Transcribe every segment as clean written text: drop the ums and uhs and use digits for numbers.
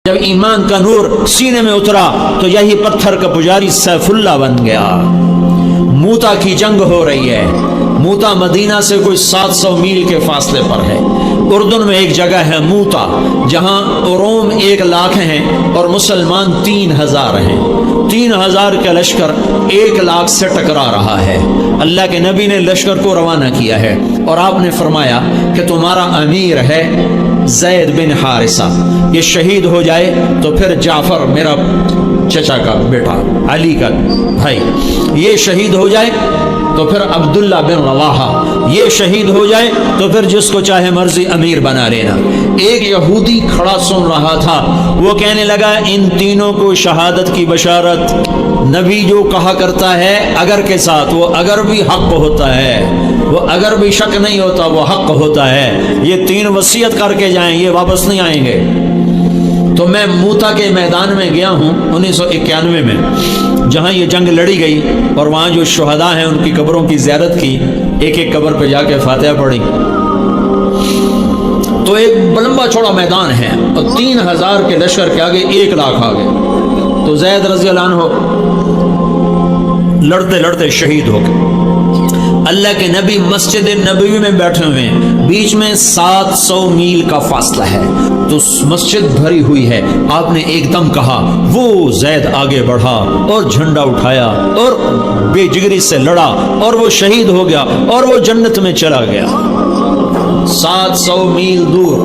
جب ایمان کا نور سینے میں اترا تو یہی پتھر کا پجاری سیف اللہ بن گیا۔ موتا کی جنگ ہو رہی ہے۔ موتا مدینہ سے کوئی 700 میل کے فاصلے پر ہے۔ اردن میں ایک جگہ ہے موتا، جہاں روم 1 لاکھ ہیں اور مسلمان 3000 ہیں۔ 3000 کا لشکر 1 لاکھ سے ٹکرا رہا ہے۔ اللہ کے نبی نے لشکر کو روانہ کیا ہے اور آپ نے فرمایا کہ تمہارا امیر ہے زید بن حارثہ، یہ شہید ہو جائے تو پھر جعفر میرا چچا کا بیٹا علی کا بھائی یہ شہید ہو جائے تو پھر عبداللہ بن رواحہ یہ شہید ہو جائے تو پھر جس کو چاہے مرضی امیر بنا لینا۔ ایک یہودی کھڑا سن رہا تھا، وہ کہنے لگا ان تینوں کو شہادت کی بشارت۔ نبی جو کہا کرتا ہے اگر کے ساتھ، وہ اگر بھی حق ہوتا ہے، وہ اگر بھی شک نہیں ہوتا، وہ حق ہوتا ہے۔ یہ 3 وصیت کر کے جائیں، یہ واپس نہیں آئیں گے۔ تو میں موتا کے میدان میں گیا ہوں 1991 میں، جہاں یہ جنگ لڑی گئی، اور وہاں جو شہداء ہیں ان کی قبروں کی زیارت کی، ایک ایک قبر پہ جا کے فاتحہ پڑھی۔ تو ایک لمبا چوڑا میدان ہے اور 3000 کے لشکر کے آگے 1 لاکھ آ گئے۔ تو زید رضی اللہ عنہ لڑتے لڑتے شہید ہو گئے۔ اللہ کے نبی مسجد نبوی میں بیٹھے ہوئے ہیں، بیچ میں 700 میل کا فاصلہ ہے، تو مسجد بھری ہوئی ہے۔ آپ نے ایک دم کہا، وہ زید آگے بڑھا اور جھنڈا اٹھایا اور بے جگری سے لڑا اور وہ شہید ہو گیا اور وہ جنت میں چلا گیا 700 میل دور۔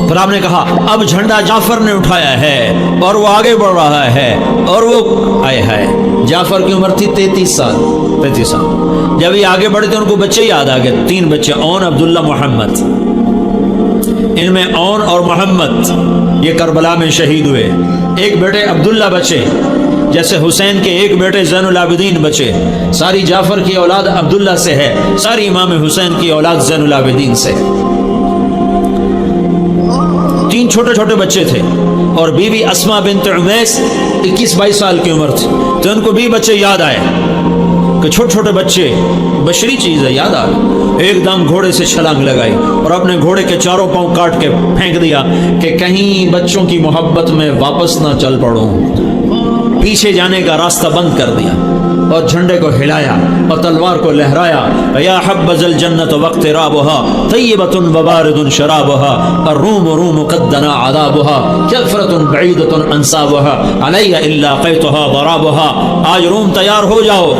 پھر آپ نے کہا اب جھنڈا جعفر نے اٹھایا ہے اور وہ آگے بڑھ رہا ہے، اور وہ آئے ہے جعفر کی عمر تھی 33 سال۔ جب یہ آگے بڑھے تو ان کو بچے یاد آ گئے، 3 بچے، اون، عبداللہ، محمد۔ ان میں اون اور محمد یہ کربلا میں شہید ہوئے۔ ایک بیٹے عبداللہ بچے، جیسے حسین کے ایک بیٹے زین العابدین بچے۔ ساری جعفر کی اولاد عبداللہ سے ہے، ساری امام حسین کی اولاد زین العابدین سے۔ 3 چھوٹے چھوٹے بچے تھے، اور بیوی اسماء بنت عمیس 21-22 سال کی عمر تھی، تو ان کو بھی بچے یاد آئے کہ چھوٹے چھوٹے بچے بشری چیز ہے، یاد آ گئی۔ ایک دم گھوڑے سے چھلانگ لگائی اور اپنے گھوڑے کے چاروں پاؤں کاٹ کے پھینک دیا کہ کہیں بچوں کی محبت میں واپس نہ چل پڑوں۔ پیچھے جانے کا راستہ بند کر دیا اور جھنڈے کو ہلایا اور تلوار کو لہرایا۔ یا حبذ الجنت واقترابها طیبۃ وبارد شرابها الروم روم قد دنا عذابها کثرۃ بعیدۃ انصابها علی الا قیتها ضرابها۔ آج روم تیار ہو جاؤ،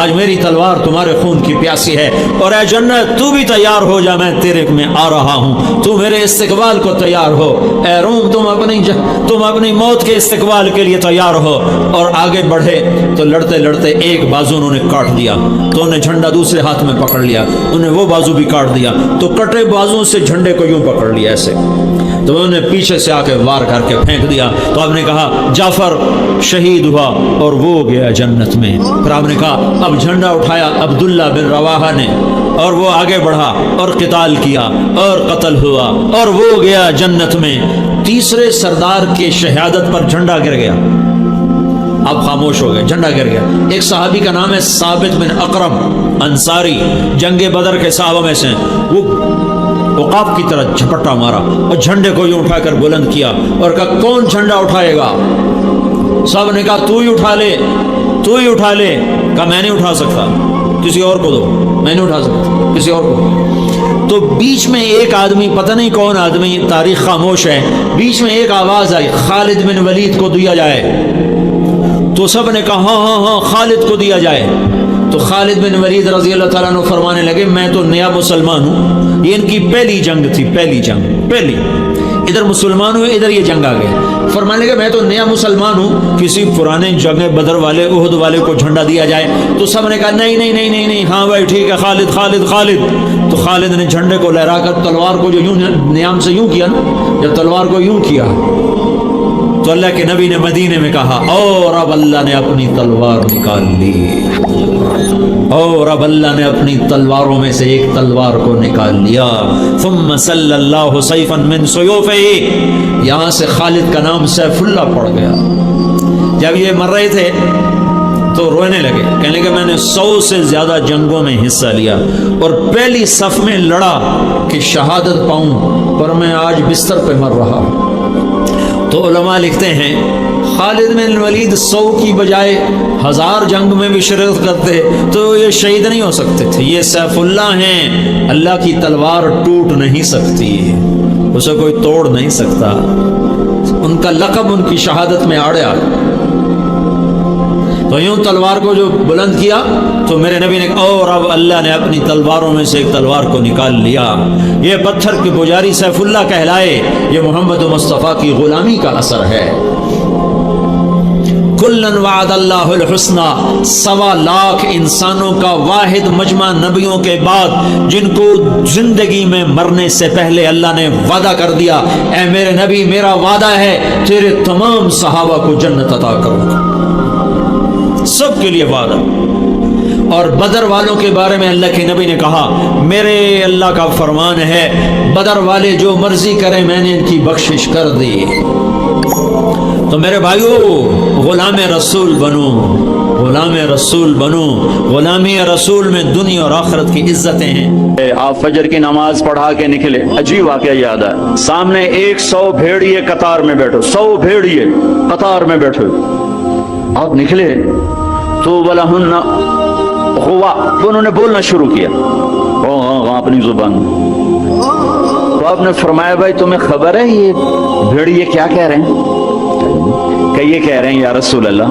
آج میری تلوار تمہارے خون کی پیاسی ہے، اور اے جنت تو بھی تیار ہو جا، میں تیرے میں آ رہا ہوں، تو میرے استقبال کو تیار ہو۔ اے روم تم اپنی موت کے استقبال کے لیے تیار ہو۔ اور آگے بڑھے تو لڑتے لڑتے ایک بازو انہوں نے کاٹ دیا، تو انہیں جھنڈا دوسرے ہاتھ میں پکڑ لیا، انہیں وہ بازو بھی کاٹ دیا، تو کٹے بازو سے جھنڈے کو یوں پکڑ لیا ایسے، تو انہوں نے پیچھے سے آ کے وار کر کے پھینک دیا۔ تو آپ نے کہا جعفر شہید ہوا اور وہ گیا جنت میں۔ پھر آپ نے کہا اب جھنڈا اٹھایا عبداللہ بن رواحہ نے، اور وہ آگے بڑھا اور قتال کیا اور قتل ہوا اور وہ گیا جنت میں۔ تیسرے سردار کے شہادت پر جھنڈا گر گیا، اب خاموش ہو گئے، جھنڈا گر گیا۔ ایک صحابی کا نام ہے ثابت بن اقرم انصاری، جنگ بدر کے صحابہ میں سے، وہ عقاب کی طرح جھپٹا مارا اور جھنڈے کو یوں اٹھا کر بلند کیا اور کہا کون جھنڈا اٹھائے گا؟ سب نے کہا تو ہی اٹھا لے، تو ہی اٹھا لے۔ کہا میں نہیں اٹھا سکتا، کسی اور کو دو، میں نہیں اٹھا سکتا، کسی اور کو۔ تو بیچ میں ایک آدمی، پتہ نہیں کون آدمی، تاریخ خاموش ہے، بیچ میں ایک آواز آئی خالد بن ولید کو دیا جائے۔ تو سب نے کہا ہاں ہاں ہاں خالد کو دیا جائے۔ تو خالد بن ولید رضی اللہ تعالیٰ عنہ فرمانے لگے میں تو نیا مسلمان ہوں، یہ ان کی پہلی جنگ تھی، پہلی ادھر مسلمان ہوئے، ادھر یہ جنگ آ گئے۔ فرمانے لگے میں تو نیا مسلمان ہوں، کسی پرانے جنگ بدر والے احد والے کو جھنڈا دیا جائے۔ تو سب نے کہا نہیں نہیں نہیں نہیں نہیں، ہاں بھائی ٹھیک ہے، خالد خالد خالد۔ تو خالد نے جھنڈے کو لہرا کر تلوار کو جو یوں نیام سے یوں کیا نا، جب تلوار کو یوں کیا تو اللہ کے نبی نے مدینے میں کہا اور اب اللہ نے اپنی تلوار نکال لی، اور اب اللہ نے اپنی تلواروں میں سے ایک تلوار کو نکال لیا۔ ثم صلی اللہ سیفا من سیوفہ، یہاں سے خالد کا نام سیف اللہ پڑ گیا۔ جب یہ مر رہے تھے تو رونے لگے، کہنے لگے میں نے 100 سے زیادہ جنگوں میں حصہ لیا اور پہلی صف میں لڑا کہ شہادت پاؤں، پر میں آج بستر پہ مر رہا ہوں۔ تو علماء لکھتے ہیں خالد بن ولید 100 کی بجائے 1000 جنگ میں بھی شرکت کرتے تو یہ شہید نہیں ہو سکتے تھے. یہ سیف اللہ ہیں, اللہ کی تلوار ٹوٹ نہیں سکتی, اسے کوئی توڑ نہیں سکتا. ان کا لقب ان کی شہادت میں آڑیا. تو یوں تلوار کو جو بلند کیا تو میرے نبی نے کہا اور اب اللہ نے اپنی تلواروں میں سے ایک تلوار کو نکال لیا. یہ پتھر کے پجاری سیف اللہ کہلائے. یہ محمد مصطفیٰ کی غلامی کا اثر ہے. کلن وعد اللہ الحسنہ, 1.25 لاکھ انسانوں کا واحد مجمع نبیوں کے بعد جن کو زندگی میں مرنے سے پہلے اللہ نے وعدہ کر دیا, اے میرے نبی میرا وعدہ ہے تیرے تمام صحابہ کو جنت عطا کروں گا, سب کے لیے وعدہ. اور بدر والوں کے بارے میں اللہ کے نبی نے کہا میرے اللہ کا فرمان ہے بدر والے جو مرضی کریں میں نے ان کی بخشش کر دی. تو میرے بھائیو غلام رسول بنو, غلام رسول بنو. غلامی رسول میں دنیا اور آخرت کی عزتیں ہیں. آپ فجر کی نماز پڑھا کے نکلے, عجیب واقعہ یاد ہے. سامنے 100 بھیڑیے قطار میں بیٹھو, 100 بھیڑیے قطار میں بیٹھو. آپ نکلے تو وَلَهُنَّ غوا, تو انہوں نے بولنا شروع کیا اپنی زبان. تو آپ نے فرمایا بھائی تمہیں خبر ہے یہ بھیڑیے کیا کہہ رہے ہیں؟ کہ یہ کہہ رہے ہیں یا رسول اللہ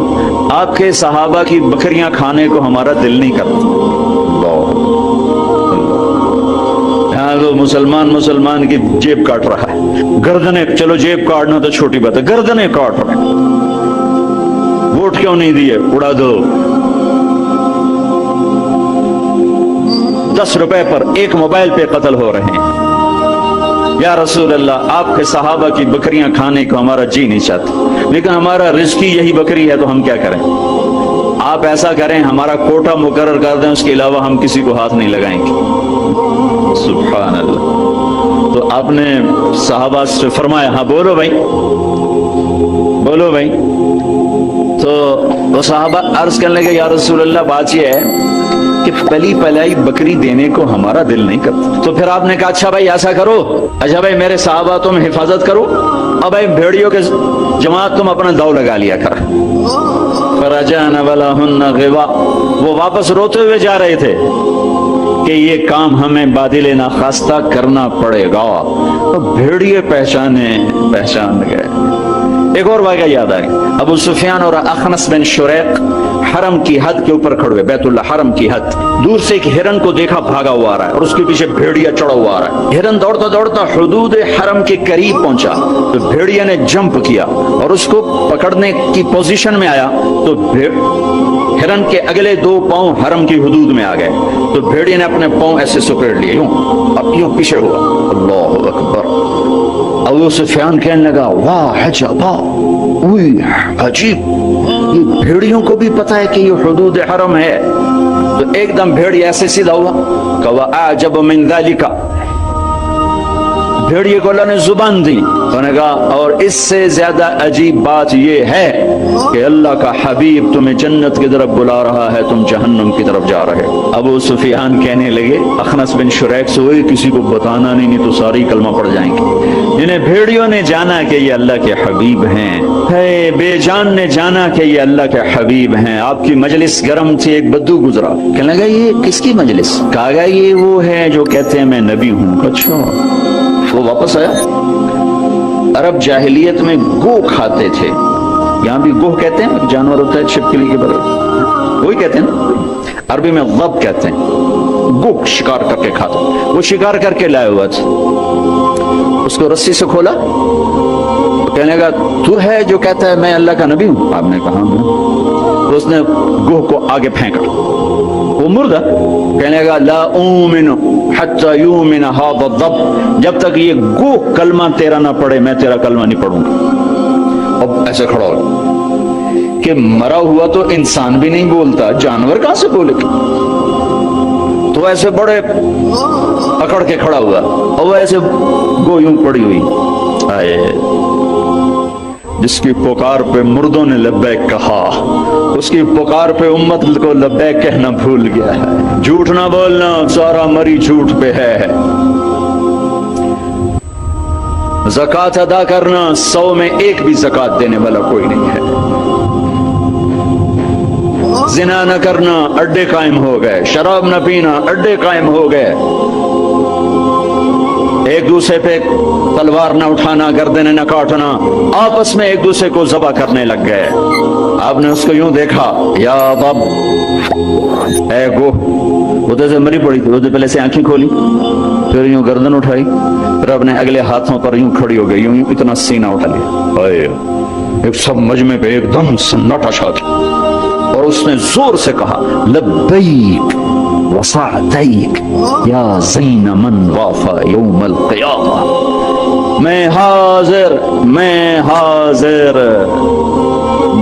آپ کے صحابہ کی بکریاں کھانے کو ہمارا دل نہیں کرتا. یہاں تو مسلمان کی جیب کاٹ رہا ہے, گردنیں, چلو جیب کاٹنا تو چھوٹی بات ہے, گردنیں کاٹ رہا ہے. ووٹ کیوں نہیں دیے, اڑا دو. 10 روپے پر ایک موبائل پہ قتل ہو رہے ہیں. یا رسول اللہ آپ کے صحابہ کی بکریاں کھانے کو ہمارا جی نہیں چاہتا, لیکن ہمارا رزق ہی یہی بکری ہے تو ہم کیا کریں؟ آپ ایسا کریں ہمارا کوٹا مقرر کر دیں, اس کے علاوہ ہم کسی کو ہاتھ نہیں لگائیں گے. سبحان اللہ. تو آپ نے صحابہ سے فرمایا ہاں بولو بھائی, بولو بھائی. تو وہ صحابہ عرض کرنے لگے یا رسول اللہ بات یہ ہے کہ پلی پلائی بکری دینے کو ہمارا دل نہیں کرتا. تو پھر آپ نے کہا اچھا بھائی ایسا کرو, اچھا بھائی میرے صحابہ تم حفاظت کرو, اب بھائی بھیڑیوں کے جماعت تم اپنا داؤ لگا لیا کر. فرجعنا ولہن غوا, وہ واپس روتے ہوئے جا رہے تھے کہ یہ کام ہمیں بادل ناخواستہ کرنا پڑے گا. بھیڑیے پہچان گئے. ایک اور واقعہ یاد آئی. ابو سفیان اور اخنس بن شریق حرم کی حد کے اوپر کھڑے, بیت اللہ حرم کی حد. دور سے ایک ہرن کو دیکھا بھاگا ہوا آ رہا ہے اور اس کے پیچھے بھیڑیا چڑھا ہوا آ رہا ہے. ہرن دوڑتا دوڑتا حدود حرم کے قریب پہنچا تو بھیڑیا نے جمپ کیا اور اس کو پکڑنے کی پوزیشن میں آیا تو ہرن کے اگلے 2 پاؤں حرم کی حدود میں آ گئے. تو بھیڑیا نے اپنے پاؤں ایسے سکیڑ لیے, یوں پیچھے ہوا. اللہ اکبر. ابو سفیان کہنے لگا واہ عجبا, عجیب, یہ بھیڑیوں کو بھی پتا ہے کہ یہ حدود حرم ہے. تو ایک دم بھیڑی ایسے سیدھا ہوا کہ وَأَعْجَبُ مِنْ ذَلِكَ, بھیڑیے کو اللہ نے زبان دی. انہوں نے کہا اور اس سے زیادہ عجیب بات یہ ہے کہ اللہ کا حبیب تمہیں جنت کی طرف بلا رہا ہے, تم جہنم کی طرف جا رہے. ابو سفیان کہنے لگے اخنس بن شریق سے وہی کسی کو بتانا نہیں تو ساری کلمہ پڑ جائیں گے. جنہیں بھیڑیوں نے جانا کہ یہ اللہ کے حبیب ہیں, بے جان نے جانا کہ یہ اللہ کے حبیب ہیں. آپ کی مجلس گرم تھی, ایک بدو گزرا, کہنے لگا یہ کس کی مجلس؟ کہا گیا یہ وہ ہے جو کہتے ہیں میں نبی ہوں. اچھا. وہ واپس آیا. عرب جاہلیت میں گو کھاتے تھے, یہاں بھی گوہ کہتے ہیں, جانور ہوتا ہے چھپکلی کے برابر, وہی کہتے ہیں. عربی میں غب کہتے ہیں, گو شکار کر کے کھاتا. وہ شکار کر کے لائے ہوا تھا, اس کو رسی سے کھولا, کہنے لگا تو ہے جو کہتا ہے میں اللہ کا نبی ہوں؟ آپ نے کہا تو اس نے گوہ کو آگے پھینکا, وہ مردہ. کہنے لگا لا اومن حتی یومن ھذا الضب, جب تک یہ گوہ کلمہ تیرا نہ پڑھے میں تیرا کلمہ نہیں پڑھوں گا. اب ایسے کھڑا ہو کہ مرا ہوا تو انسان بھی نہیں بولتا, جانور کہاں سے بولے گا؟ تو ایسے بڑے اکڑ کے کھڑا ہوا اور وہ ایسے گو یوں پڑی ہوئی. آئے جس کی پکار پہ مردوں نے لبیک کہا, اس کی پکار پہ امت کو لبیک کہنا بھول گیا ہے. جھوٹ نہ بولنا, سارا مری جھوٹ پہ ہے. زکات ادا کرنا 100 میں 1 بھی زکات دینے والا کوئی نہیں ہے. زنا نہ کرنا اڈے قائم ہو گئے, شراب نہ پینا اڈے قائم ہو گئے, ایک دوسرے پہ تلوار نہ اٹھانا, گردنیں نہ کاٹنا, آپس میں ایک دوسرے کو ذبح کرنے لگ گئے. آپ نے اس کو یوں دیکھا, یا باب اے گو, ادھر سے مری پڑی تھی, ادھر پہلے سے آنکھیں کھولی, پھر یوں گردن اٹھائی, پھر اپنے اگلے ہاتھوں پر یوں کھڑی ہو گئی, یوں اتنا سینہ اٹھا لیا, ایک سب مجمع پہ ایک دم سناٹا چھا گیا, اور اس نے زور سے کہا لبیک وسعدیک یا زین من وافا یوم القیامہ, میں حاضر, میں حاضر.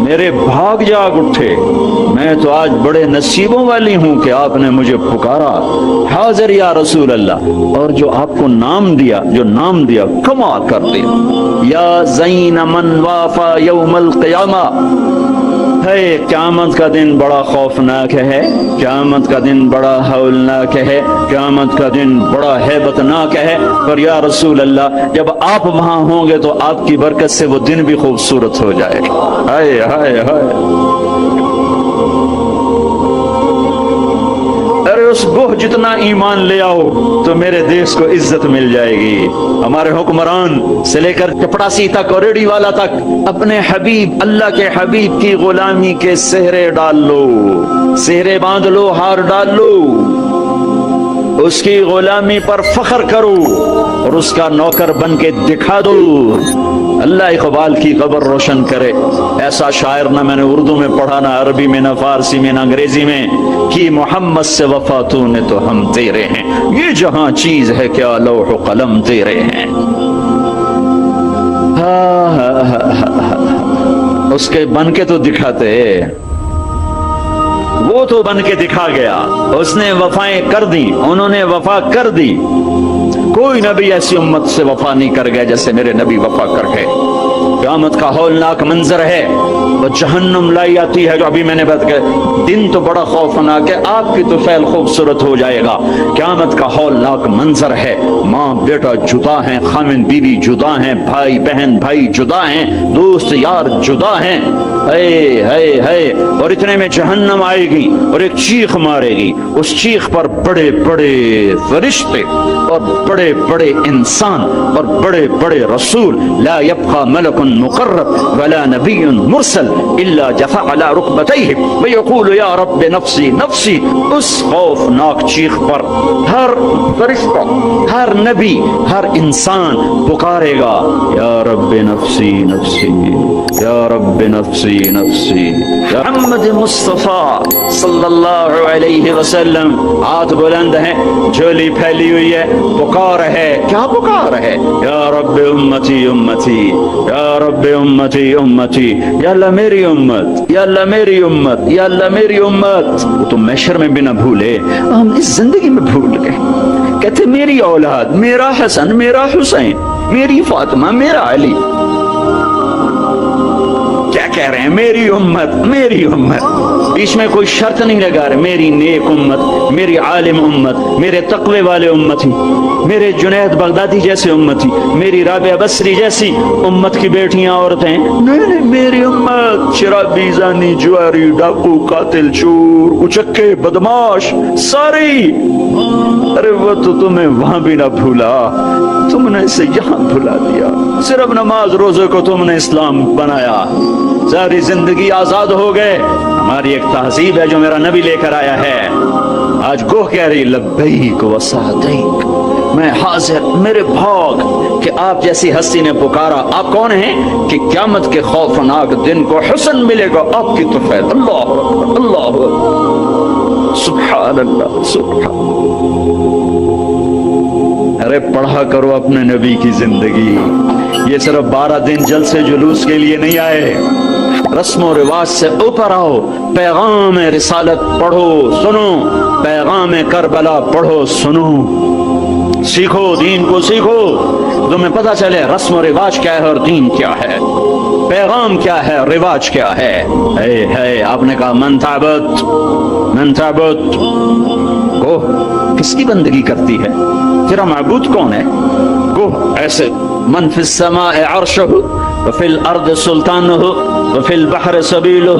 میرے بھاگ جاگ اٹھے, میں تو آج بڑے نصیبوں والی ہوں کہ آپ نے مجھے پکارا, حاضر یا رسول اللہ. اور جو آپ کو نام دیا, جو نام دیا کمال کر دیا, یا زین من وافا یوم القیامہ. ہے قیامت کا دن بڑا خوفناک ہے, قیامت کا دن بڑا ہولناک ہے, قیامت کا دن بڑا ہیبتناک ہے, پر یا رسول اللہ جب آپ وہاں ہوں گے تو آپ کی برکت سے وہ دن بھی خوبصورت ہو جائے گا. ہائے ہائے ہائے, ارے اس گوہ جتنا ایمان لے آؤ تو میرے دیش کو عزت مل جائے گی. ہمارے حکمران سے لے کر چپڑاسی تک اور ریڑھی والا تک اپنے حبیب, اللہ کے حبیب کی غلامی کے سہرے ڈال لو, سہرے باندھ لو, ہار ڈال لو, اس کی غلامی پر فخر کرو اور اس کا نوکر بن کے دکھا دو. اللہ اقبال کی قبر روشن کرے. ایسا شاعر نہ میں نے اردو میں پڑھا, نہ عربی میں, نہ فارسی میں, نہ انگریزی میں, کہ محمد سے وفا تو نے تو ہم تیرے ہیں, یہ جہاں چیز ہے کیا لوح و قلم تیرے ہیں. اس کے بن کے تو دکھاتے, وہ تو بن کے دکھا گیا, اس نے وفائیں کر دی, انہوں نے وفا کر دی. کوئی نبی ایسی امت سے وفا نہیں کر گیا جیسے میرے نبی وفا کر گئے. قیامت کا ہولناک منظر ہے, وہ جہنم لائی آتی ہے جو ابھی میں نے بات کیا, دن تو بڑا خوفناک ہے, آپ کی تو فعل خوبصورت ہو جائے گا. قیامت کا ہولناک منظر ہے, ماں بیٹا جدا ہیں, خامن بیوی جدا ہیں, بھائی بہن بھائی جدا ہیں, دوست یار جدا ہیں. اے ہے ہے, اور اتنے میں جہنم آئے گی اور ایک چیخ مارے گی. اس چیخ پر بڑے بڑے فرشتے اور بڑے بڑے انسان اور بڑے بڑے رسول, لا يبقى ملک مقرب ولا نبی مرسل الا جثى على ركبتيه ويقول یا رب نفسی نفسی. اس خوفناک چیخ پر ہر فرشتہ, ہر نبی, ہر انسان پکارے گا, یا رب نفسی نفسی, یا رب نفسی نفسی. محمد مصطفیٰ صلی اللہ علیہ وسلم ہاتھ بلند ہیں, جھولی پھیلی ہوئی ہے, پکار ہے. کیا پکار ہے؟ یا رب امتی امتی, یا رب امتی امتی, یا اللہ میری امت, یا اللہ میری امت, یا اللہ میری امت. وہ تو محشر میں بھی نہ بھولے, ہم اس زندگی میں بھول گئے. کہتے میری اولاد, میرا حسن, میرا حسین, میری فاطمہ, میرا علی. کیا کہہ رہے ہیں؟ میری امت, میری امت. بیچ میں کوئی شرط نہیں لگا رہے, میری نیک امت, میری عالم امت, میرے تقوی والے امتی, میرے جنید بغدادی جیسے امتی, میری رابعہ بصری جیسی امت کی بیٹیاں عورتیں. نہیں, میری امت شرابی, زانی, جواری, ڈاکو, قاتل, چور, اچکے, بدماش ساری. ارے وہ تو تمہیں وہاں بھی نہ بھولا, تم نے اسے یہاں بھلا دیا. صرف نماز روزے کو تم نے اسلام بنایا, ساری زندگی آزاد ہو گئے. ہماری ایک تہذیب ہے جو میرا نبی لے کر آیا ہے. آج گوہ کہہ رہی لبیک وسعدیک, میں حاضر, میرے بھاگ کہ آپ جیسی ہستی نے پکارا. آپ کون ہیں کہ قیامت کے خوفناک دن کو حسن ملے گا آپ کی تو فیض. اللہ اکبر, اللہ اکبر, سبحان اللہ, سبحان. ارے پڑھا کرو اپنے نبی کی زندگی. یہ صرف 12 دن جلسے جلوس کے لیے نہیں آئے, رسم و رواج سے اوپر آؤ. پیغام رسالت پڑھو سنو, پیغام کربلا پڑھو سنو, سیکھو, دین کو سیکھو, تمہیں پتہ چلے رسم و رواج کیا ہے اور دین کیا ہے, پیغام کیا ہے, رواج کیا ہے. ہے آپ نے کہا من تعبد, من تعبد, گو کس کی بندگی کرتی ہے, تیرا معبود کون ہے؟ گو ایسے من فی السماء عرشہ وفی الارض سلطانہ وفی البحر سبیلہ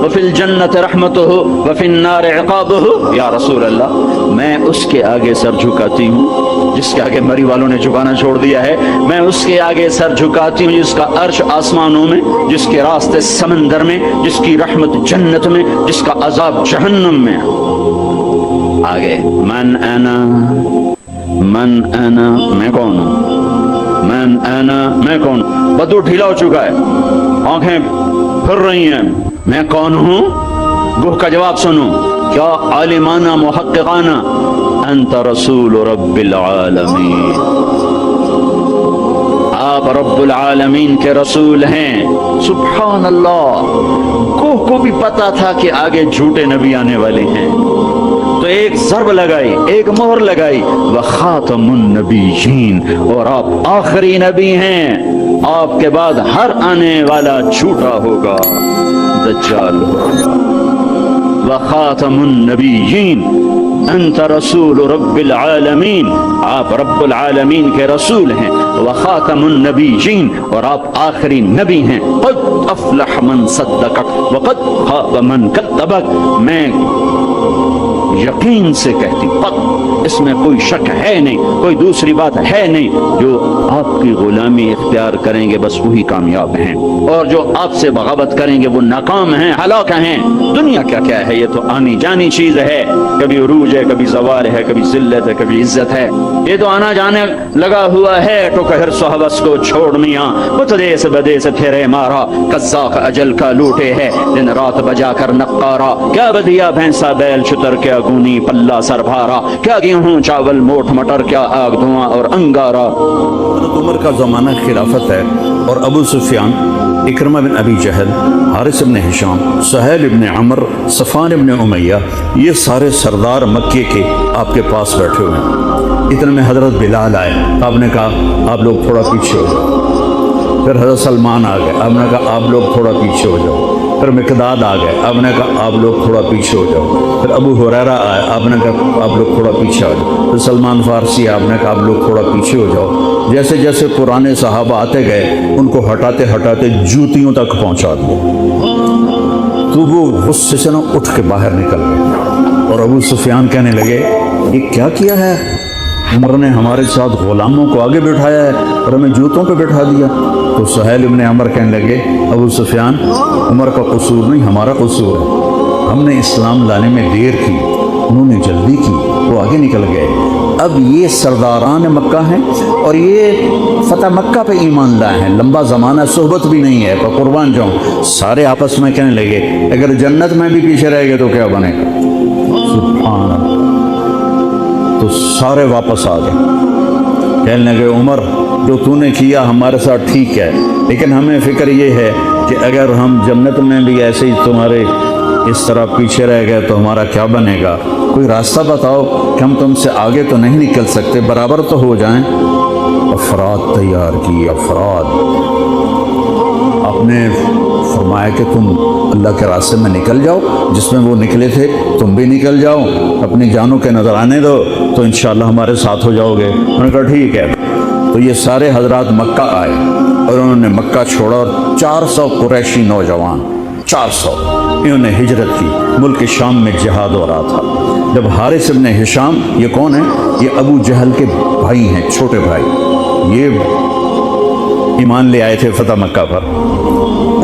وفی الجنت رحمتہ وفی النار عقابہ. یا رسول اللہ میں اس کے آگے سر جھکاتی ہوں جس کے آگے مری والوں نے جھکانا چھوڑ دیا ہے. میں اس کے آگے سر جھکاتی ہوں جس کا عرش آسمانوں میں، جس کے راستے سمندر میں، جس کی رحمت جنت میں، جس کا عذاب جہنم میں. آگے من انا میں کون ہوں؟ من انا میں کون؟ بدو ڈھیلا ہو چکا ہے، آنکھیں پھر رہی ہیں. میں کون ہوں؟ گوہ کا جواب سنو. کیا عالمانہ محققانہ؟ انت رسول رب العالمین، آپ رب العالمین کے رسول ہیں. سبحان اللہ. کوہ کو بھی پتا تھا کہ آگے جھوٹے نبی آنے والے ہیں، تو ایک ضرب لگائی، ایک مہر لگائی، وخاتم النبیین، اور آپ آخری نبی ہیں. آپ کے بعد ہر آنے والا جھوٹا ہوگا، دجال ہوگا. وخاتم النبیین انت رسول رب العالمین، آپ رب العالمین کے رسول ہیں. وخاتم النبیین، اور آپ آخری نبی ہیں. قد افلح من صدقک وقد خاب من کذبک. میں یقین سے کہتی ہوں، قد، اس میں کوئی شک ہے نہیں، کوئی دوسری بات ہے نہیں. جو آپ کی غلامی اختیار کریں گے بس وہی کامیاب ہیں، اور جو آپ سے بغاوت کریں گے وہ ناکام ہیں، ہلاک ہیں. دنیا کیا ہے؟ یہ تو آنی جانی چیز ہے. کبھی عروج ہے، کبھی زوال ہے، کبھی ذلت ہے، کبھی عزت ہے. یہ تو آنا جانے لگا ہوا ہے. تو کہر صحبس کو چھوڑ میاں، متدیس بدیس پھرے مارا. قزاق اجل کا لوٹے ہے دن رات بجا کر نقارا. کیا بدیا بھینسا بیل چھتر، کیا گونی پلہ سر بھارا. کیا گیہوں چاول موٹ مٹر، کیا آگ دھواں اور انگارا. حضرت عمر کا زمانہ خلافت ہے، اور ابو سفیان، اکرمہ بن ابی جہل، حارث بن ہشام، سہیل بن عمر، صفوان بن امیہ، یہ سارے سردار مکے کے آپ کے پاس بیٹھے ہوئے ہیں. اتنے میں حضرت بلال آئے. آپ نے کہا آپ لوگ تھوڑا پیچھے ہو جاؤ. پھر حضرت سلمان آ گئے. آپ نے کہا آپ لوگ تھوڑا پیچھے ہو جاؤ. پھر مقداد آ گئے. آپ نے کہا آپ لوگ تھوڑا پیچھے ہو جاؤ. پھر ابو ہریرہ آئے. آپ نے کہا آپ لوگ تھوڑا پیچھے ہو جاؤ. پھر سلمان فارسی، آپ نے کہا آپ لوگ تھوڑا پیچھے ہو جاؤ. جیسے جیسے پرانے صحابہ آتے گئے ان کو ہٹاتے ہٹاتے جوتیوں تک پہنچا دیا. تو وہ غصے سے نہ اٹھ کے باہر نکل گئے، اور ابو سفیان کہنے لگے یہ کیا کیا ہے؟ عمر نے ہمارے ساتھ غلاموں کو آگے بٹھایا ہے اور ہمیں جوتوں پہ بٹھا دیا. تو سہیل بن عمر کہنے لگے ابو سفیان، عمر کا قصور نہیں، ہمارا قصور ہے. ہم نے اسلام لانے میں دیر کی، انہوں نے جلدی کی، وہ آگے نکل گئے. اب یہ سرداران مکہ ہیں اور یہ فتح مکہ پہ ایمان لائے ہیں. لمبا زمانہ صحبت بھی نہیں ہے، پر قربان جاؤں. سارے آپس میں کہنے لگے اگر جنت میں بھی پیچھے رہ گئے تو کیا بنے گا؟ سبحان اللہ. تو سارے واپس آ گئے. کہنے لگے عمر جو تو نے کیا ہمارے ساتھ ٹھیک ہے، لیکن ہمیں فکر یہ ہے کہ اگر ہم جنت میں بھی ایسے ہی تمہارے اس طرح پیچھے رہ گئے تو ہمارا کیا بنے گا؟ کوئی راستہ بتاؤ کہ ہم تم سے آگے تو نہیں نکل سکتے، برابر تو ہو جائیں. افراد تیار کی، افراد. آپ نے فرمایا کہ تم اللہ کے راستے میں نکل جاؤ، جس میں وہ نکلے تھے تم بھی نکل جاؤ، اپنی جانوں کے نذرانے دو تو انشاءاللہ ہمارے ساتھ ہو جاؤ گے. انہوں نے کہا ٹھیک ہے. تو یہ سارے حضرات مکہ آئے اور انہوں نے مکہ چھوڑا، اور 400 قریشی نوجوان، 400 انہوں نے ہجرت کی. ملک شام میں جہاد ہو رہا تھا. جب حارث بن ہشام، یہ کون ہے؟ یہ ابو جہل کے بھائی ہیں، چھوٹے بھائی. یہ ایمان لے آئے تھے فتح مکہ پر.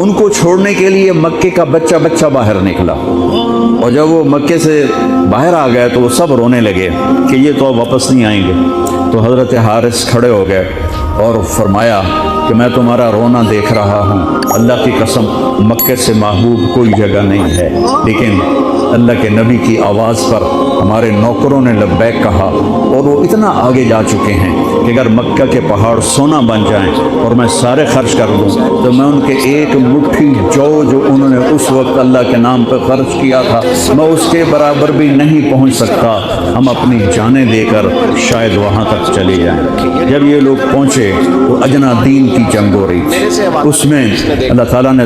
ان کو چھوڑنے کے لیے مکے کا بچہ بچہ باہر نکلا، اور جب وہ مکے سے باہر آ گئے تو وہ سب رونے لگے کہ یہ تو واپس نہیں آئیں گے. تو حضرت حارث کھڑے ہو گئے اور فرمایا کہ میں تمہارا رونا دیکھ رہا ہوں، اللہ کی قسم مکے سے محبوب کوئی جگہ نہیں ہے، لیکن اللہ کے نبی کی آواز پر ہمارے نوکروں نے لبیک کہا، اور وہ اتنا آگے جا چکے ہیں کہ اگر مکہ کے پہاڑ سونا بن جائیں اور میں سارے خرچ کر دوں تو میں ان کے ایک مٹھی جو انہوں نے اس وقت اللہ کے نام پر خرچ کیا تھا میں اس کے برابر بھی نہیں پہنچ سکتا. ہم اپنی جانیں دے کر شاید وہاں تک چلے جائیں. جب یہ لوگ پہنچے تو اجنا دین کی جنگ ہو رہی تھی. اس میں اللہ تعالیٰ نے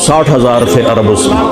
60,000 تھے عرب اس میں،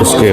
اس کے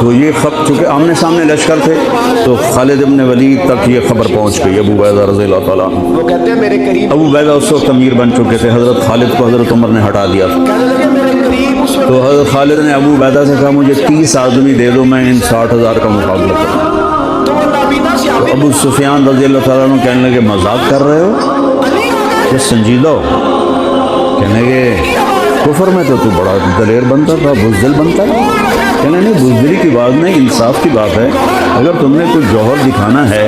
تو یہ خط چونکہ آمنے سامنے لشکر تھے تو خالد ابن ولید تک یہ خبر پہنچ گئی ابو عبیدہ رضی اللہ تعالیٰ عنہ. وہ کہتے ہیں میرے قریب, ابو عبیدہ اس وقت امیر بن چکے تھے، حضرت خالد کو حضرت عمر نے ہٹا دیا تھا. کہنے لگے میرے قریب اس وقت تو حضرت خالد نے ابو عبیدہ سے کہا مجھے 30 آدمی دے دو، میں ان 60,000 کا مقابلہ کروں. تو وہ نابینا سے تو ابو سفیان رضی اللہ تعالیٰ عنہ کہنے لگے مذاق کر رہے ہو، یہ سنجیدہ ہو. کہنے لگے کفر میں تو بڑا دلیر بنتا تھا، بزدل بنتا ہے. کہنے نہیں، بزدلی کی بات نہیں، انصاف کی بات ہے. اگر تم نے کوئی جوہر دکھانا ہے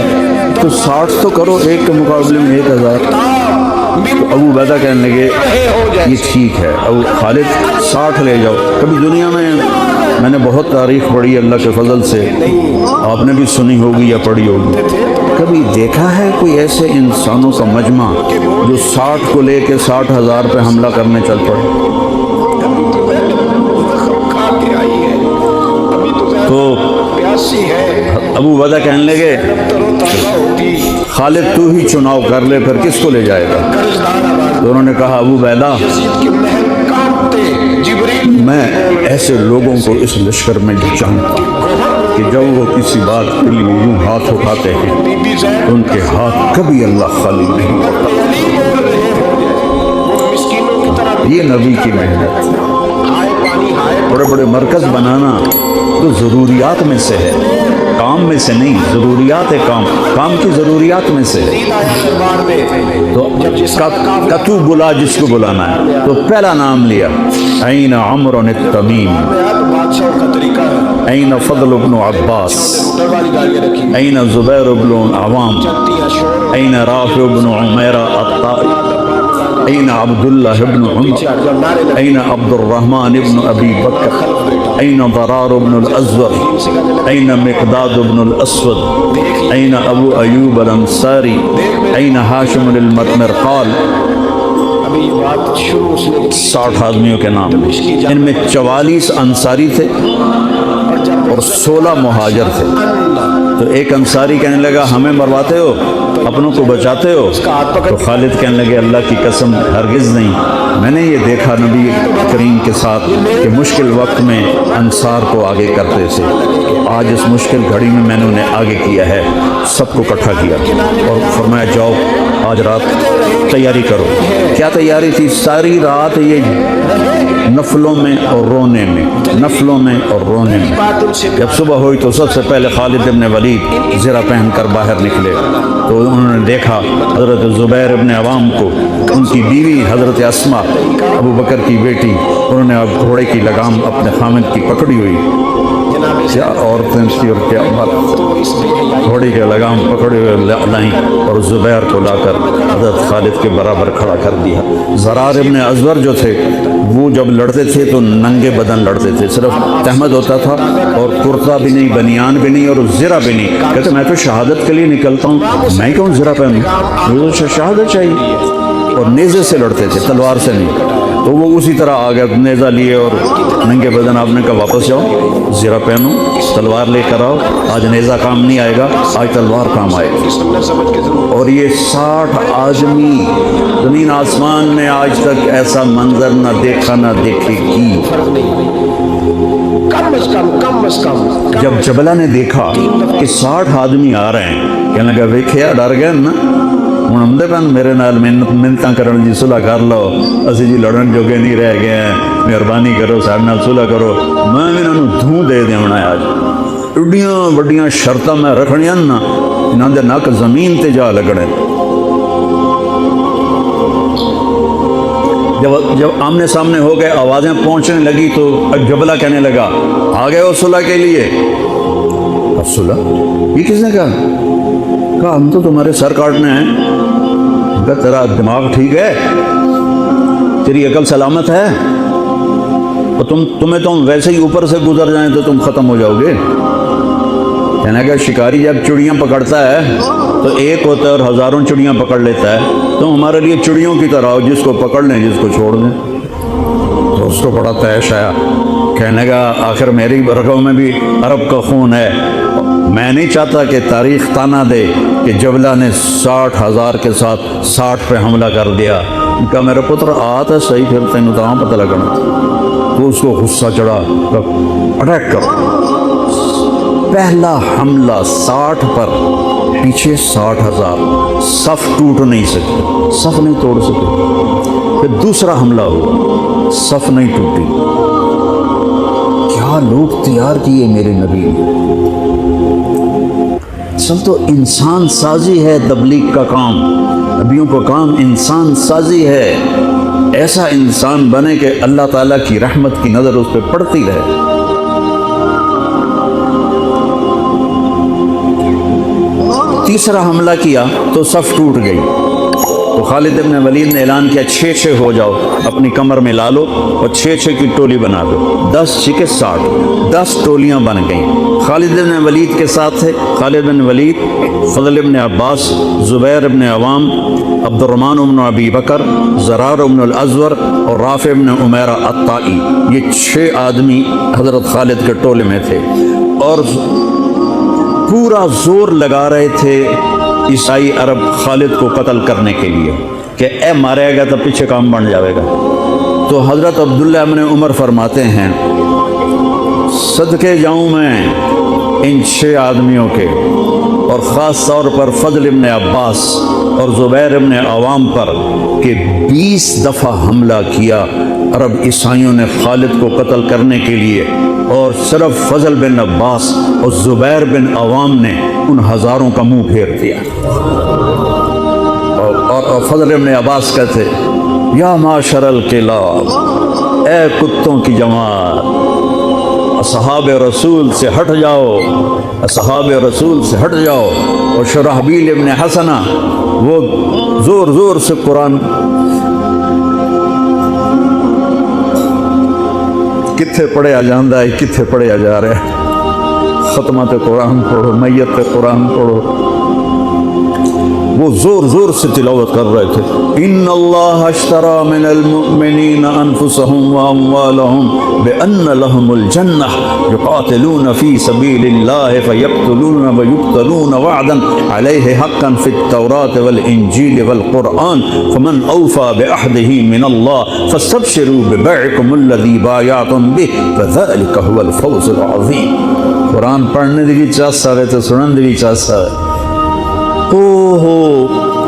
تو 60 تو کرو، ایک کے مقابلے میں 1,000. تو ابو عبیدہ کہنے لگے یہ ٹھیک ہے. ابو خالد 60 لے جاؤ. کبھی دنیا میں نے بہت تاریخ پڑھی اللہ کے فضل سے، آپ نے بھی سنی ہوگی یا پڑھی ہوگی، کبھی دیکھا ہے کوئی ایسے انسانوں کا مجمع جو 60 کو لے کے 60,000 پہ حملہ کرنے چل پڑے؟ کھا کے آئی ہے, ابھی تو تو پیاسی ہے, ابو عبیدہ کہنے لگے ترو تازہ ہوتی, خالد تو ہی چناؤ کر لے، پھر کس کو لے جائے گا؟ قرضدار آواز, تو انہوں نے کہا ابو عبیدہ یزید کے محل کانپتے, جبریل میں ایسے لوگوں کو اس لشکر میں جانتا ہوں کہ جب وہ کسی بات کے لیے یوں ہاتھ اٹھاتے ہیں بی بی زینب تو ان کے ہاتھ کبھی اللہ خالی نہیں کرتا. علی بول رہے ہوں, وہ مسکینوں کی طرح یہ نبی کی محنت. ہائے پانی ہائے بڑے بڑے مرکز بنانا تو ضروریات میں سے ہے، کام میں سے نہیں. ضروریات ہے، کام کی ضروریات میں سے ہے. دربار میں تو کتو بلا جس کو بلانا ہے تو پہلا نام لیا، این عمرو التمیم، تو بادشاہوں کا طریقہ ہے, این فضل بن عباس، موٹر والی گاڑیاں رکھی این زبیر بن عوام، چلتی ہیں, شور این رافع بن عمیرہ الطائي، این عبداللہ بن عمر، جب نعرے لگے این عبد الرحمن بن ابی بکر، این ضرار بن الازور، این مقداد بن الاسود، این ابو ایوب الانصاری، این ہاشم المرقال. ابھی یہ بات شروع اس نے 60 آدمیوں کے نام، ان میں 44 انصاری تھے اور 16 مہاجر تھے. تو ایک انصاری کہنے لگا ہمیں مرواتے ہو، اپنوں کو بچاتے ہو؟ تو خالد کہنے لگے اللہ کی قسم ہرگز نہیں، میں نے یہ دیکھا نبی کریم کے ساتھ کہ مشکل وقت میں انصار کو آگے کرتے تھے. آج اس مشکل گھڑی میں نے انہیں آگے کیا ہے، سب کو اکٹھا کیا اور فرمایا جاؤ آج رات تیاری کرو. کیا تیاری تھی؟ ساری رات یہ نفلوں میں اور رونے میں، نفلوں میں اور رونے میں. جب صبح ہوئی تو سب سے پہلے خالد ابن ولید زرہ پہن کر باہر نکلے تو انہوں نے دیکھا حضرت زبیر ابن عوام کو، ان کی بیوی حضرت اسماء ابو بکر کی بیٹی، انہوں نے اب گھوڑے کی لگام اپنے خامد کی پکڑی ہوئی. کیا عورتیں تھی اور کیا مرد، گھوڑی کے لگام پکڑے ہوئے لائیں اور زبیر کو لا کر حضرت خالد کے برابر کھڑا کر دیا. زرار ابن ازور جو تھے وہ جب لڑتے تھے تو ننگے بدن لڑتے تھے، صرف تہمد ہوتا تھا اور کرتا بھی نہیں، بنیان بھی نہیں اور زرہ بھی نہیں. کہتے میں تو شہادت کے لیے نکلتا ہوں، میں کون زرہ پہنوں، مجھے تو شہادت چاہیے. اور نیزے سے لڑتے تھے، تلوار سے نہیں. تو وہ اسی طرح آ گئے، نیزہ لیے اور ننگے بدن. آپ نے کہا واپس جاؤ، زرہ پہنو، تلوار لے کر آؤ. آج نیزہ کام نہیں آئے گا، آج تلوار کام آئے گا. اور یہ 60 آدمی، زمین آسمان میں آج تک ایسا منظر نہ دیکھا نہ دیکھے گی. کم از کم جب جبلہ نے دیکھا کہ 60 آدمی آ رہے ہیں، کہنے لگا ویکھیا ڈر گئے نا، ہوں آمدے پن میرے نال منتاں کرن جی صلح کر لو، اسی جی لڑن جوگے نہیں رہ گئے ہیں، مہربانی کرو سارے نال صلح کرو. میں بھی انہوں دھوں دے دیونا ہے. آج ایڈیاں وڈیاں شرطاں میں رکھنیاں نا، انہاں دے نک زمین تے جا لگنے. جب آمنے سامنے ہو گئے، آوازیں پہنچنے لگی تو جبلہ کہنے لگا آ گئے ہو صلح کے لیے؟ صلح یہ کس نے کہا ہم تو تمہارے سر کاٹنے ہیں. کہا تیرا دماغ ٹھیک ہے، تیری عقل سلامت ہے؟ اور تمہیں تو ویسے ہی اوپر سے گزر جائیں تو تم ختم ہو جاؤ گے. کہنا کہ شکاری جب چڑیاں پکڑتا ہے تو ایک ہوتا ہے اور ہزاروں چڑیاں پکڑ لیتا ہے. تم ہمارے لیے چڑیوں کی طرح ہو، جس کو پکڑ لیں جس کو چھوڑ دیں. تو اس کو بڑا تیش آیا. کہنے کا آخر میری رگوں میں بھی عرب کا خون ہے، میں نہیں چاہتا کہ تاریخ تانا دے کہ جبلہ نے 60,000 کے ساتھ 60 پہ حملہ کر دیا. کہا میرا پتر آتا صحیح پھر تینوں تو پتہ لگنا. تو اس کو غصہ چڑھا, اٹیک کر. پہلا حملہ 60 پر, پیچھے 60,000, صف ٹوٹ نہیں سکے, صف نہیں توڑ سکے. پھر دوسرا حملہ ہوا, صف نہیں ٹوٹی. کیا لوگ تیار کیے میرے نبی نے. اصل تو انسان سازی ہے تبلیغ کا کام, نبیوں کا کام انسان سازی ہے. ایسا انسان بنے کہ اللہ تعالیٰ کی رحمت کی نظر اس پہ پڑتی رہے. تیسرا حملہ کیا تو صف ٹوٹ گئی. تو خالد ابن ولید نے اعلان کیا 6 ہو جاؤ, اپنی کمر میں لا لو اور 6 کی ٹولی بنا دو. 10 6 60, 10 ٹولیاں بن گئیں. خالد ابن ولید کے ساتھ تھے خالد ابن ولید, فضل ابن عباس, زبیر ابن عوام, عبد الرحمن ابن ابی بکر, زرار ابن الازور اور رافع ابن عمیرہ الطائی. یہ 6 آدمی حضرت خالد کے ٹولے میں تھے اور پورا زور لگا رہے تھے عیسائی عرب خالد کو قتل کرنے کے لیے کہ اے مارے گا تو پیچھے کام بن جاوے گا. تو حضرت عبداللہ ابن عمر فرماتے ہیں صدقے جاؤں میں ان 6 آدمیوں کے, اور خاص طور پر فضل ابن عباس اور زبیر ابن عوام پر, کہ 20 دفعہ حملہ کیا عرب عیسائیوں نے خالد کو قتل کرنے کے لیے, اور صرف فضل بن عباس اور زبیر بن عوام نے ان ہزاروں کا منہ پھیر دیا. اور فضل بن عباس کہتے یا معاشر الکلاب, اے کتوں کی جماعت, اصحاب رسول سے ہٹ جاؤ, اصحاب رسول سے ہٹ جاؤ. اور شرحبیل ابن حسنہ وہ زور زور سے قرآن کتھے پڑھیا جاندہ ہے, کتھے پڑھیا جا رہا ہے. ختمات قرآن پڑھو, میت قرآن پڑھو. وہ زور زور سے تلاوت کر رہے تھے ان اللہ اشترى من المؤمنین انفسهم واموالهم بان لهم الجنہ یقاتلون فی سبیل اللہ فیقتلون ویقتلون وعدا علیہ حقا فی التوراة والانجیل والقرآن فمن اوفى بعہدہ من اللہ فاستبشروا ببیعکم الذی بایعتم به فذلک هو الفوز العظیم. قرآن پڑھنے دی بھی چاہتا ہے تو سنن دی بھی چاہتا ہے.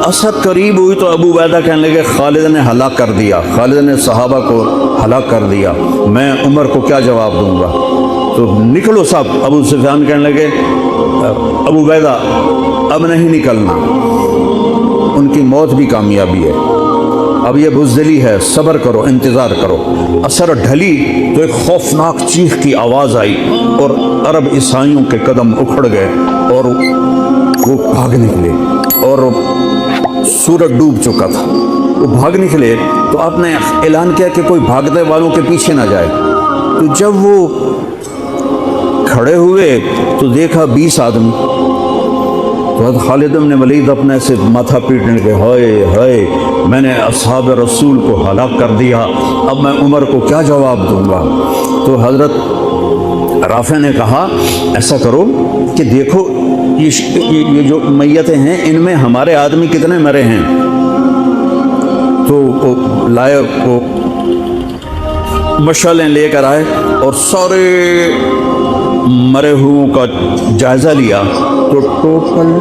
اثر قریب ہوئی تو ابو عبیدہ کہنے لگے خالد نے ہلاک کر دیا, خالد نے صحابہ کو ہلاک کر دیا, میں عمر کو کیا جواب دوں گا. تو نکلو سب. ابو سفیان کہنے لگے ابو عبیدہ اب نہیں نکلنا, ان کی موت بھی کامیابی ہے, اب یہ بزدلی ہے, صبر کرو, انتظار کرو. اثر ڈھلی تو ایک خوفناک چیخ کی آواز آئی اور عرب عیسائیوں کے قدم اکھڑ گئے اور وہ بھاگ نکلے, اور سورج ڈوب چکا تھا. وہ بھاگ نکلے تو آپ نے اعلان کیا کہ کوئی بھاگنے والوں کے پیچھے نہ جائے. تو جب وہ کھڑے ہوئے تو دیکھا 20 آدمی. تو حضرت خالد بن ولید اپنے سے ماتھا پیٹنے لگے, ہائے ہائے میں نے اصحاب رسول کو ہلاک کر دیا, اب میں عمر کو کیا جواب دوں گا. تو حضرت رافع نے کہا ایسا کرو کہ دیکھو یہ جو میتیں ہیں ان میں ہمارے آدمی کتنے مرے ہیں. تو وہ لائے, وہ مشعلیں لے کر آئے اور سارے مرے ہوئوں کا جائزہ لیا تو ٹوٹل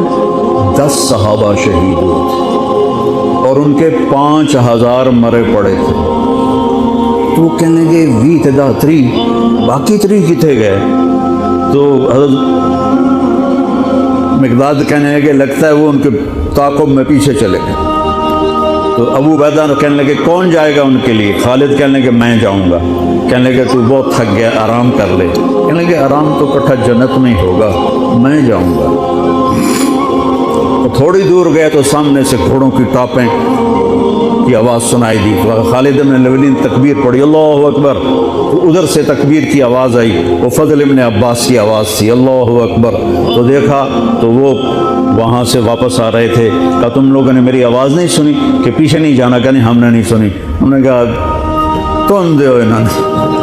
10 صحابہ شہید ہوئے اور ان کے 5000 مرے پڑے تھے. تو کہنے لگے وی تدا 3 باقی 3 کتنے گئے. تو حضرت مقداد کہنے لگے لگتا ہے وہ ان کے تعاقب میں پیچھے چلے گئے. تو ابو عبیدہ کہنے لگے کون جائے گا ان کے لیے. خالد کہنے لگے میں جاؤں گا. کہنے لگے تو بہت تھک گیا, آرام کر لے. کہنے لگے آرام تو کٹھا جنت میں ہوگا, میں جاؤں گا. تو تھوڑی دور گئے تو سامنے سے گھوڑوں کی ٹاپیں کی آواز سنائی دی. خالد بن ولید تکبیر پڑھی اللہ اکبر. تو ادھر سے تکبیر کی آواز آئی, وہ فضل ابن عباس کی آواز تھی اللہ اکبر. تو دیکھا تو وہ وہاں سے واپس آ رہے تھے. کہا تم لوگوں نے میری آواز نہیں سنی کہ پیچھے نہیں جانا. کہ نہیں ہم نے نہیں سنی. انہوں نے کہا کون دے ہو انہوں نے